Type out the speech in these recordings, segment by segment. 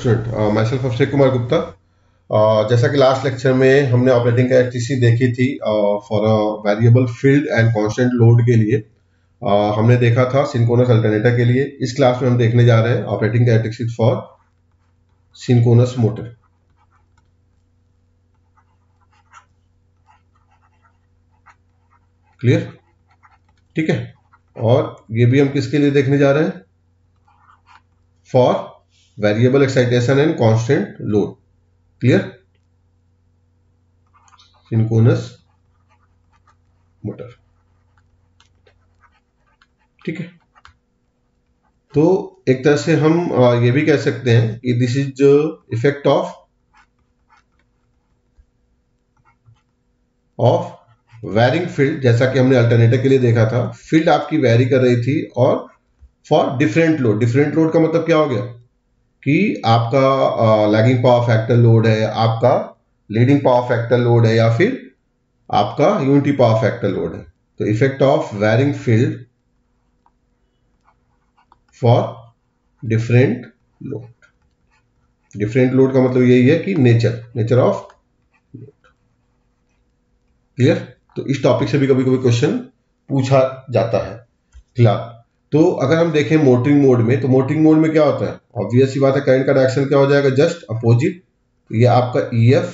Student, my self Abhishek Kumar Gupta. जैसा कि last lecture में हमने ऑपरेटिंग कैरेक्टरिस्टिक देखी थी for a variable field and constant load के लिए, हमने देखा था सिंक्रोनस अल्टरनेटर के लिए। इस क्लास में हम देखने जा रहे हैं operating characteristic for synchronous motor. Clear? ठीक है। और ये भी हम किसके लिए देखने जा रहे हैं? For variable excitation and constant load. Clear? Synchronous motor. ठीक है। तो एक तरह से हम ये भी कह सकते हैं कि this is effect of varying field. जैसा कि हमने अल्टरनेटर के लिए देखा था, फील्ड आपकी वैरी कर रही थी और for different load. Different load का मतलब क्या हो गया कि आपका लैगिंग पावर फैक्टर लोड है, आपका लीडिंग पावर फैक्टर लोड है, या फिर आपका यूनिटी पावर फैक्टर लोड है। तो effect of varying field for different load. Different load का मतलब यही है कि नेचर ऑफ लोड। क्लियर? तो इस टॉपिक से भी कभी कभी क्वेश्चन पूछा जाता है। फिलहाल तो अगर हम देखें मोटरिंग मोड में, तो मोटरिंग मोड में क्या होता है? ऑब्वियस सी बात है, करंट का डायरेक्शन क्या हो जाएगा? Just opposite. ये आपका EF।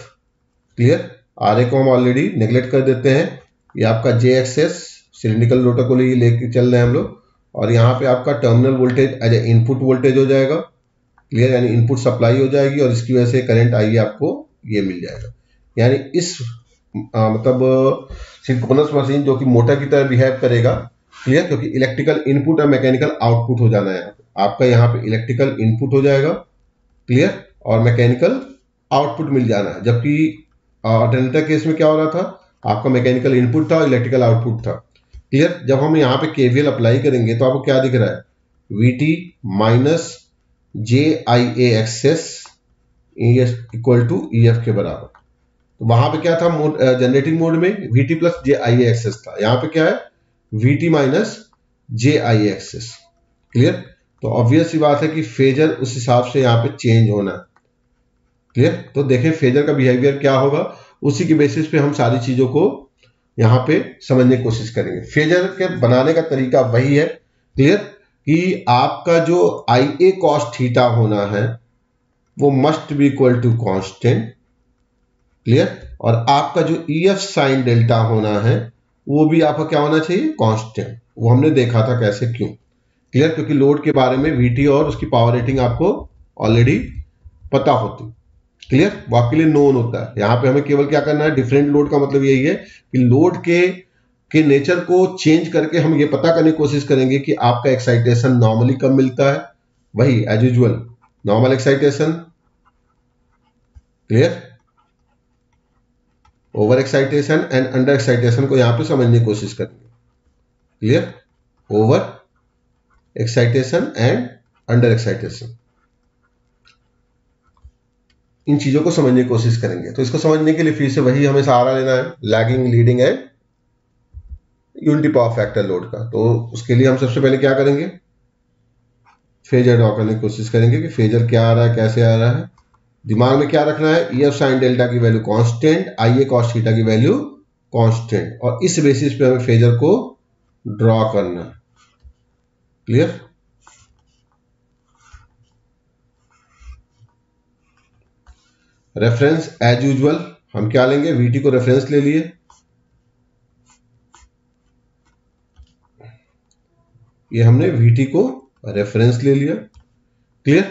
क्लियर? RA को हम ऑलरेडी नेग्लेक्ट कर देते हैं। ये आपका JXS सिलिंड्रिकल रोटर को लेके चल रहे हैं हम लोग, और यहाँ पे आपका terminal voltage as a input voltage हो जाएगा। क्लियर? यानी इनपुट सप्लाई हो जाएगी और इसकी वजह से करंट आइए आपको ये मिल जाएगा। यानी इस मतलब सिंक्रोनस मशीन जो कि मोटर की तरह बिहेव करेगा। क्लियर? क्योंकि इलेक्ट्रिकल इनपुट और मैकेनिकल आउटपुट हो जाना है। आपका यहाँ पे इलेक्ट्रिकल इनपुट हो जाएगा, क्लियर, और मैकेनिकल आउटपुट मिल जाना है। जबकि अल्टरनेटर केस में क्या हो रहा था? आपका मैकेनिकल इनपुट था और इलेक्ट्रिकल आउटपुट था। क्लियर? जब हम यहाँ पे KVL अप्लाई करेंगे तो आपको क्या दिख रहा है? VT minus JIA-XS equal to EF के बराबर। तो वहां पे क्या था? जनरेटिंग मोड में VT प्लस JIA-XS था। यहाँ पे क्या है? VT minus JIA-XS। क्लियर? तो ऑब्वियस सी बात है कि फेजर उस हिसाब से यहाँ पे चेंज होना है। क्लियर? तो देखें फेजर का बिहेवियर क्या होगा, उसी की बेसिस पे हम सारी चीजों को यहाँ पे समझने की कोशिश करेंगे। फेजर के बनाने का तरीका वही है। क्लियर? कि आपका जो IA cos थीटा होना है वो must be equal to constant. Clear? और आपका जो EF साइन डेल्टा होना है वो भी आपका क्या होना चाहिए? कांस्टेंट। वो हमने देखा था कैसे, क्यों। क्लियर? क्योंकि लोड के बारे में VT और उसकी पावर रेटिंग आपको ऑलरेडी पता होती। क्लियर? वो आपके लिए नोन होता है। यहां पे हमें केवल क्या करना है? डिफरेंट लोड का मतलब यही है कि लोड के नेचर को चेंज करके हम ये पता करने की कोशिश करेंगे कि आपका एक्साइटेशन नॉर्मली कब मिलता है। वही as usual normal excitation, clear, over excitation and under excitation को यहां पे समझने की कोशिश करेंगे। Clear? Over excitation and under excitation, इन चीजों को समझने की कोशिश करेंगे। तो इसको समझने के लिए फिर से वही हमें सहारा लेना है, lagging, leading and unity power factor load का। तो उसके लिए हम सबसे पहले क्या करेंगे? फेजर ड्रॉ करने की कोशिश करेंगे कि फेजर क्या आ रहा है, कैसे आ रहा है। दिमाग में क्या रखना है? EF साइन डेल्टा की value constant, IA cos theta की वैल्यू कांस्टेंट, और इस बेसिस पे हमें फेजर को ड्रॉ करना है। क्लियर? रेफरेंस एज यूजुअल हम क्या लेंगे? VT को रेफरेंस ले लिए। ये हमने VT को रेफरेंस ले लिया। क्लियर?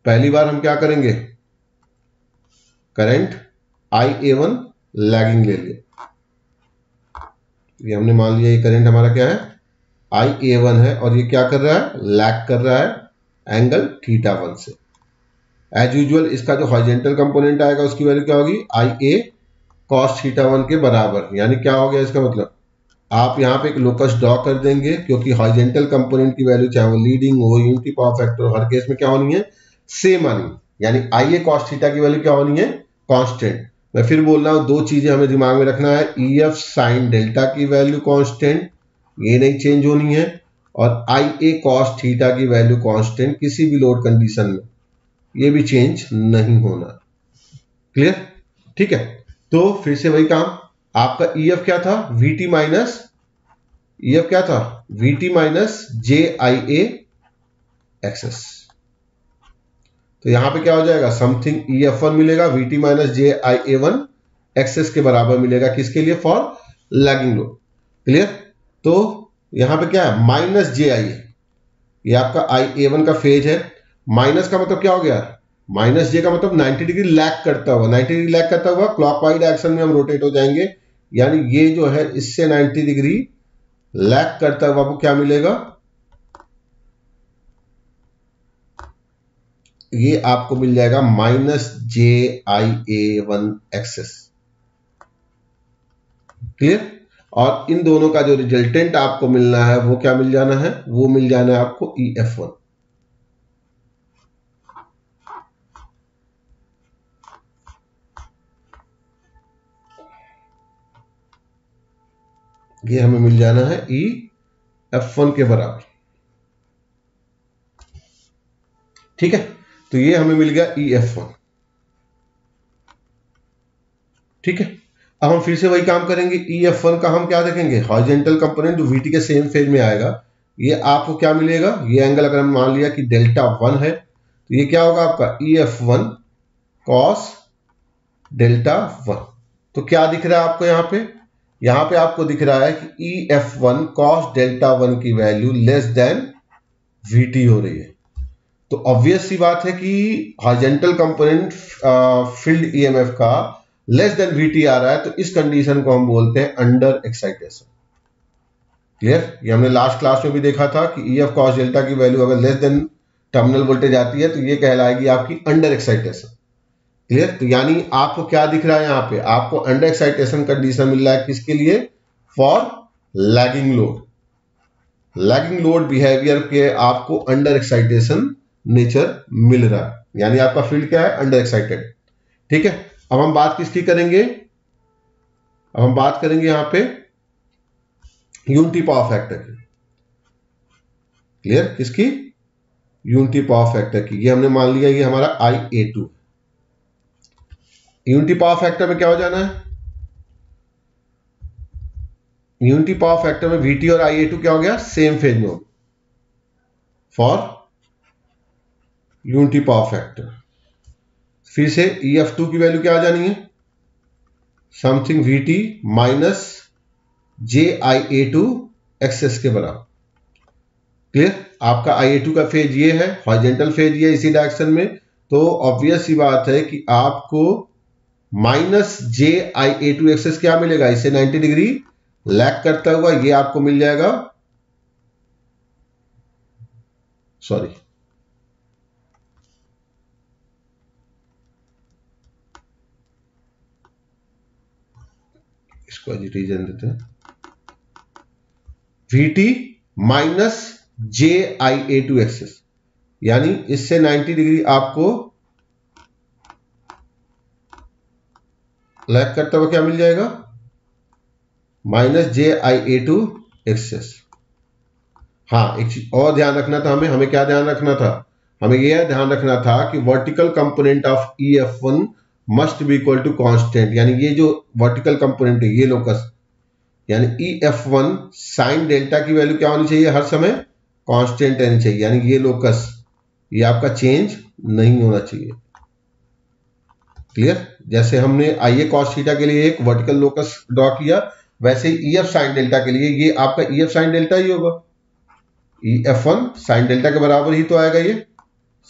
पहली बार हम क्या करेंगे? करंट IA1 लैगिंग ले लिया। ये हमने मान लिया ये करंट हमारा क्या है? IA1 है, और ये क्या कर रहा है? लैग कर रहा है एंगल θ1 से। एज यूजुअल इसका जो हॉरिजॉन्टल कंपोनेंट आएगा उसकी वैल्यू क्या होगी? IA cos θ1 के बराबर। यानी क्या हो गया इसका मतलब? आप यहाँ पे एक लोकस ड्रॉ कर देंगे, क्योंकि हॉरिजॉन्टल कंपोनेंट की वैल्यू चाहे वो लीडिंग हो, यूनिटी पावर फैक्टर, हर केस में क्या होनी है? सेम आनी। यानी IA cos थीटा की वैल्यू क्या होनी है? कांस्टेंट। मैं फिर बोल रहा हूं, दो चीजें हमें दिमाग में रखना है। EF साइन डेल्टा की वैल्यू कांस्टेंट, ये नहीं चेंज होनी है, और IA cos थीटा की वैल्यू कांस्टेंट किसी भी लोड कंडीशन में, ये भी चेंज नहीं होना। क्लियर? ठीक है, तो फिर से वही काम, आपका EF क्या था, EF क्या था, VT माइनस JIA एक्सेस। तो यहां पे क्या हो जाएगा, समथिंग EF1 मिलेगा, VT माइनस JIA1 एक्सेस के बराबर मिलेगा, किसके लिए, फॉर लैगिंग लोड। क्लियर? तो यहां पे क्या है, माइनस JIA, ये आपका IA1 का फेज है। माइनस का मतलब क्या हो गया, माइनस J का मतलब 90 डिग्री लैग करता हुआ, 90 डिग्री लैग करता हुआ क्लॉकवाइज डायरेक्शन में हम रोटेट हो जाएंगे, यानी ये जो है इससे 90 डिग्री लैग करता हुआ आपको क्या मिलेगा, ये आपको मिल जाएगा माइनस JIA1 एक्सेस। क्लियर? और इन दोनों का जो रिजल्टेंट आपको मिलना है वो क्या मिल जाना है, वो मिल जाना है आपको EF1। ये हमें मिल जाना है EF1 के बराबर। ठीक है, तो ये हमें मिल गया EF1। ठीक है, अब हम फिर से वही काम करेंगे। EF1 का हम क्या देखेंगे, हॉरिजॉन्टल कंपोनेंट जो VT के सेम फेज में आएगा, ये आपको क्या मिलेगा, ये एंगल अगर हम मान लिया कि Δ1 है, तो ये क्या होगा आपका EF1 cos Δ1। तो क्या दिख रहा है आपको यहां पे आपको दिख रहा है कि EF1 cos Δ1 की वैल्यू लेस देन VT हो रही है। तो ऑब्वियस सी बात है कि हॉरिजॉन्टल कंपोनेंट फील्ड EMF का लेस देन VT आ रहा है, तो इस कंडीशन को हम बोलते हैं अंडर एक्साइटेशन। क्लियर? ये हमने लास्ट क्लास में भी देखा था कि EF cos डेल्टा की वैल्यू अगर लेस देन टर्मिनल वोल्टेज आती है तो ये कहलाएगी आपकी अंडर एक्साइटेशन। क्लियर? तो यानी आपको क्या दिख रहा है, यहां पे आपको अंडर एक्साइटेशन कंडीशन मिल रहा है, किसके लिए, for lagging load. Lagging load behaviour के आपको अंडर एक्साइटेशन नेचर मिल रहा है, यानी आपका फील्ड क्या है, अंडर एक्साइटेड। ठीक है, अब हम बात किसकी करेंगे, अब हम बात करेंगे यहां पे यूनिटी पावर फैक्टर की। क्लियर? किसकी, यूनिटी पावर फैक्टर की। ये हमने मान लिया ये हमारा IA2। यूनिटी पावर फैक्टर में क्या हो जाना है, यूनिटी पावर फैक्टर में VT और IA2 क्या हो गया, सेम फेज में हो, फॉर यूनिटी पावर फैक्टर। फिर से EF2 की वैल्यू क्या आ जानी है, something VT minus JIA2 access के बराबर। क्लियर? आपका IA2 का फेज ये है, हॉरिजॉन्टल फेज ये इसी डायरेक्शन में, तो ऑब्वियस सी बात है कि आपको माइनस JIA2 एक्सेस क्या मिलेगा, इससे 90 डिग्री लैग करता हुआ ये आपको मिल जाएगा, सॉरी इसको रीजन देते हैं, VT माइनस JIA2 एक्सेस, यानी इससे 90 डिग्री आपको लैग करता हुआ क्या मिल जाएगा, माइनस JIA2 एक्सेस। हाँ, एक चीज और ध्यान रखना था हमें क्या ध्यान रखना था, हमें यह ध्यान रखना था कि vertical component of EF1 must be equal to constant, यानी ये जो वर्टिकल कंपोनेंट है ये लोकस, यानी EF1 साइन डेल्टा की वैल्यू क्या होनी चाहिए, हर समय कांस्टेंट रहनी चाहिए, यानी ये लोकस ये आपका चेंज नहीं होना चाहिए। क्लियर? जैसे हमने IA cos थीटा के लिए एक वर्टिकल लोकस ड्रॉ किया, वैसे ही EF साइन डेल्टा के लिए ये आपका EF साइन डेल्टा ही होगा, EF1 साइन डेल्टा के बराबर ही तो आएगा, ये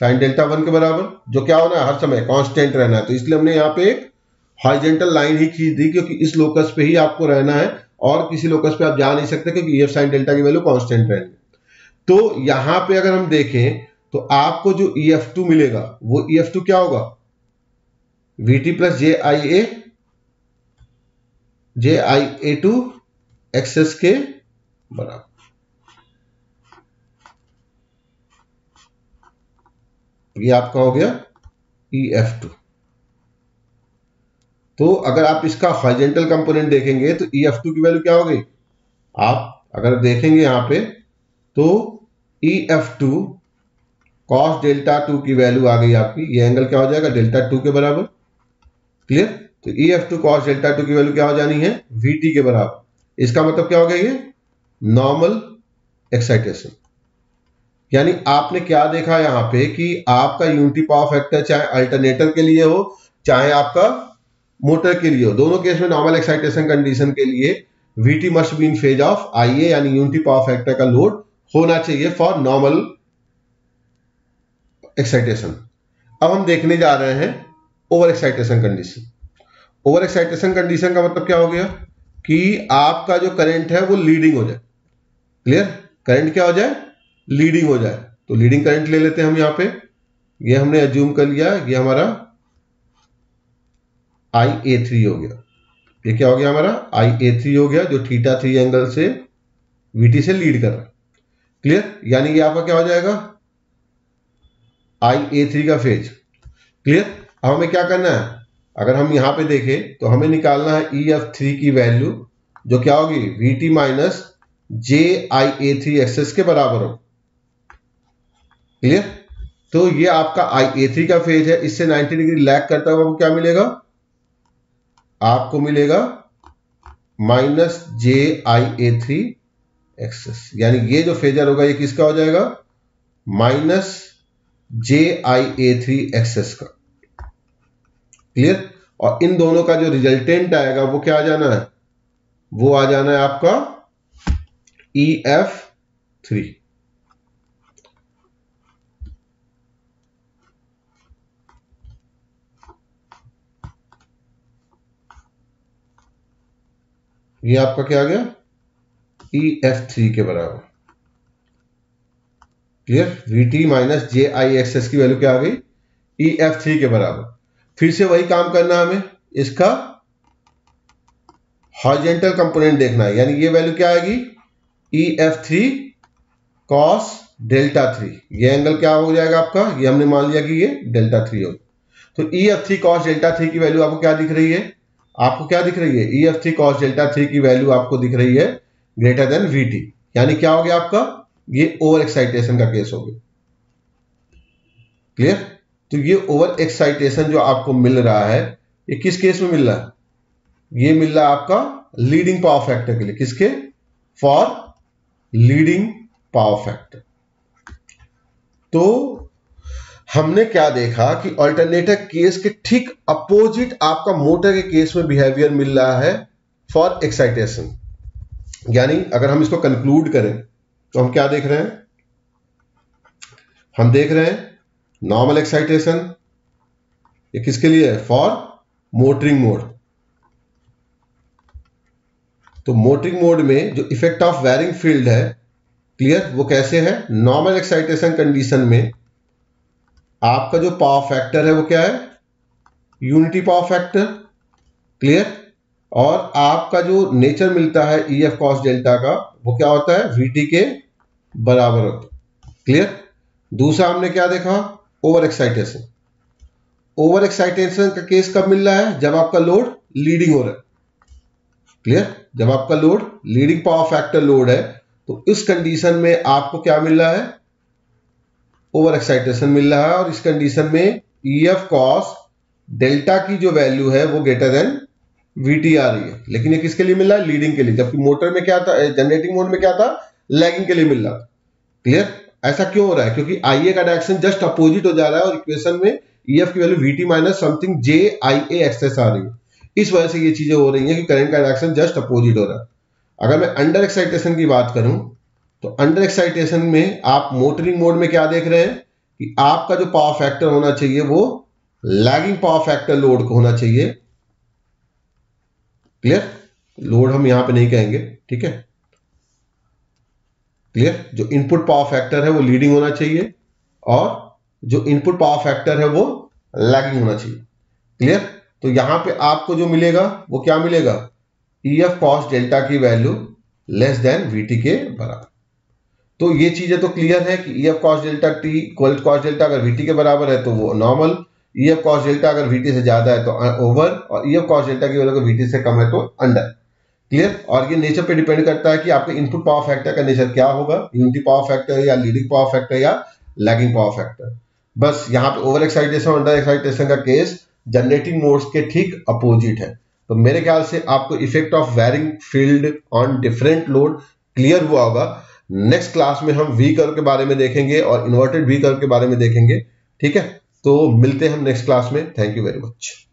साइन डेल्टा 1 के बराबर, जो क्या होना है, हर समय कांस्टेंट रहना है। तो इसलिए हमने यहाँ पे एक हॉरिजॉन्टल लाइन ही खींच दी, क्योंकि इस लोकस पे ही आपको रहना है और किसी लोकस पे आप जा नहीं सकते, क्योंकि EF साइन डेल्टा की वैल्यू कांस्टेंट रहेगी। तो यहां पे अगर हम देखें तो आपको जो EF2 मिलेगा वो EF2 क्या होगा, VT प्लस JIA2 एक्सेस के बराबर। ये आपका हो गया EF2। तो अगर आप इसका हॉरिजॉन्टल कंपोनेंट देखेंगे तो EF2 की वैल्यू क्या हो गई, आप अगर देखेंगे यहां पे तो EF2 cos डेल्टा 2 की वैल्यू आ गई आपकी, ये एंगल क्या हो जाएगा डेल्टा 2 के बराबर। क्लियर? तो EF2 cos डेल्टा 2 की वैल्यू क्या हो जानी है VT के बराबर। इसका मतलब क्या हो गया, ये नॉर्मल एक्साइटेशन। यानी आपने क्या देखा यहां पे कि आपका यूनिटी पावर फैक्टर चाहे अल्टरनेटर के लिए हो चाहे आपका मोटर के लिए हो, दोनों केस में नॉर्मल एक्साइटेशन कंडीशन के लिए VT must be in phase of IA, यानी यूनिटी पावर फैक्टर का लोड होना चाहिए फॉर नॉर्मल एक्साइटेशन। अब हम देखने जा रहे हैं over excitation condition. Over excitation condition का मतलब क्या हो गया कि आपका जो करंट है वो लीडिंग हो जाए। क्लियर? करंट क्या हो जाए, लीडिंग हो जाए। तो लीडिंग करंट ले लेते हैं हम यहां पे, ये हमने अज्यूम कर लिया, ये हमारा IA3 हो गया। ये क्या हो गया हमारा IA3 हो गया, जो θ3 एंगल से VT से लीड कर रहा है। क्लियर? यानी ये आपका क्या हो जाएगा IA3 का फेज। क्लियर? अब हमें क्या करना है, अगर हम यहां पे देखें तो हमें निकालना है EF3 की वैल्यू, जो क्या होगी VT माइनस JIA3 एक्सेस के बराबर हो। क्लियर? तो ये आपका IA3 का फेज है, इससे 90 डिग्री लैग करता हुआ आपको क्या मिलेगा, आपको मिलेगा माइनस JIA3 एक्सेस। यानी ये जो फेजर होगा ये किसका हो जाएगा, माइनस JIA3 एक्सेस का। क्लियर? और इन दोनों का जो रिजल्टेंट आएगा वो क्या आ जाना है, वो आ जाना है आपका EF3। ये आपका क्या आ गया EF3 के बराबर। क्लियर? VT माइनस JIXS की वैल्यू क्या आ गई EF3 के बराबर। फिर से वही काम करना है हमें, इसका हॉरिजॉन्टल कंपोनेंट देखना है, यानी ये वैल्यू क्या आएगी EF3 cos डेल्टा 3। ये एंगल क्या हो जाएगा आपका, ये हमने मान लिया कि ये डेल्टा 3 हो। तो EF3 cos डेल्टा 3 की वैल्यू आपको क्या दिख रही है, आपको क्या दिख रही है EF3 cos डेल्टा 3 की वैल्यू आपको दिख रही है ग्रेटर देन VT। यानी क्या हो गया आपका, ये ओवर एक्साइटेशन का केस हो गया। क्लियर? तो ये ओवर एक्साइटेशन जो आपको मिल रहा है ये किस केस में मिल रहा है, ये मिल रहा है आपका लीडिंग पावर फैक्टर के लिए। किसके, फॉर लीडिंग पावर फैक्टर। तो हमने क्या देखा कि अल्टरनेटर केस के ठीक अपोजिट आपका मोटर के केस में बिहेवियर मिल रहा है फॉर एक्साइटेशन। यानी अगर हम इसको कंक्लूड करें तो हम क्या देख रहे हैं, हम देख रहे हैं नॉर्मल एक्साइटेशन, ये किसके लिए है, फॉर मोटरिंग मोड। तो मोटरिंग मोड में जो इफेक्ट ऑफ वेरिंग फील्ड है, क्लियर, वो कैसे है, नॉर्मल एक्साइटेशन कंडीशन में आपका जो पावर फैक्टर है वो क्या है, यूनिटी पावर फैक्टर। क्लियर? और आपका जो नेचर मिलता है EF cos डेल्टा का वो क्या होता है VT के बराबर होता है। क्लियर? दूसरा हमने क्या देखा, ओवर एक्साइटेशन। ओवर एक्साइटेशन का केस कब मिल रहा है, जब आपका लोड लीडिंग हो रहा है। क्लियर? जब आपका load leading power factor load है तो इस कंडीशन में आपको क्या मिल रहा है, ओवर एक्साइटेशन मिल रहा है। और इस कंडीशन में EF cos डेल्टा की जो वैल्यू है वो ग्रेटर देन VT आ रही है। लेकिन ये किसके लिए मिल रहा है, लीडिंग के लिए, जबकि मोटर में क्या था, जनरेटिंग मोड में क्या था, लैगिंग के लिए मिल रहा था। क्लियर? ऐसा क्यों हो रहा है, क्योंकि IA का डायरेक्शन जस्ट अपोजिट हो जा रहा है और इक्वेशन में EF की value VT minus something JIA excess आ रही है। इस वजह से ये चीजें हो रही हैं कि करंट का डायरेक्शन जस्ट अपोजिट हो रहा है। अगर मैं अंडर एक्साइटेशन की बात करूं तो अंडर एक्साइटेशन में आप मोटरिंग मोड में क्या देख रहे हैं कि आपका जो पावर फैक्टर होना चाहिए वो लैगिंग पावर फैक्टर लोड को होना चाहिए। क्लियर? लोड हम यहां पे नहीं कहेंगे, ठीक है। क्लियर? जो इनपुट पावर फैक्टर है वो लीडिंग होना चाहिए और जो इनपुट पावर फैक्टर है वो लैगिंग होना चाहिए। क्लियर? तो यहां पे आपको जो मिलेगा वो क्या मिलेगा, EF cos डेल्टा की वैल्यू लेस देन VT के बराबर। तो ये चीजें तो क्लियर है कि EF cos delta T equal cos delta अगर VT के बराबर है तो वो नॉर्मल, EF cos डेल्टा अगर VT से ज्यादा है तो ओवर, और EF cos डेल्टा की वैल्यू अगर VT से कम है तो अंडर। क्लियर? और ये नेचर पे डिपेंड करता है कि आपके इनपुट पावर फैक्टर का नेचर क्या होगा, यूनिटी पावर फैक्टर या लीडिंग पावर फैक्टर या लैगिंग पावर फैक्टर। बस यहाँ पे ओवर एक्साइटेशन अंडर एक्साइटेशन का केस जनरेटिंग मोड्स के ठीक अपोजिट है। तो मेरे ख्याल से आपको effect of varying field on different load clear हुआ होगा। नेक्स्ट क्लास में हम वी कर्व के बारे में देखेंगे और इन्वर्टेड वी कर्व के बारे में देखेंगे। ठीक है, तो मिलते हैं हम नेक्स्ट क्लास में। Thank you very much.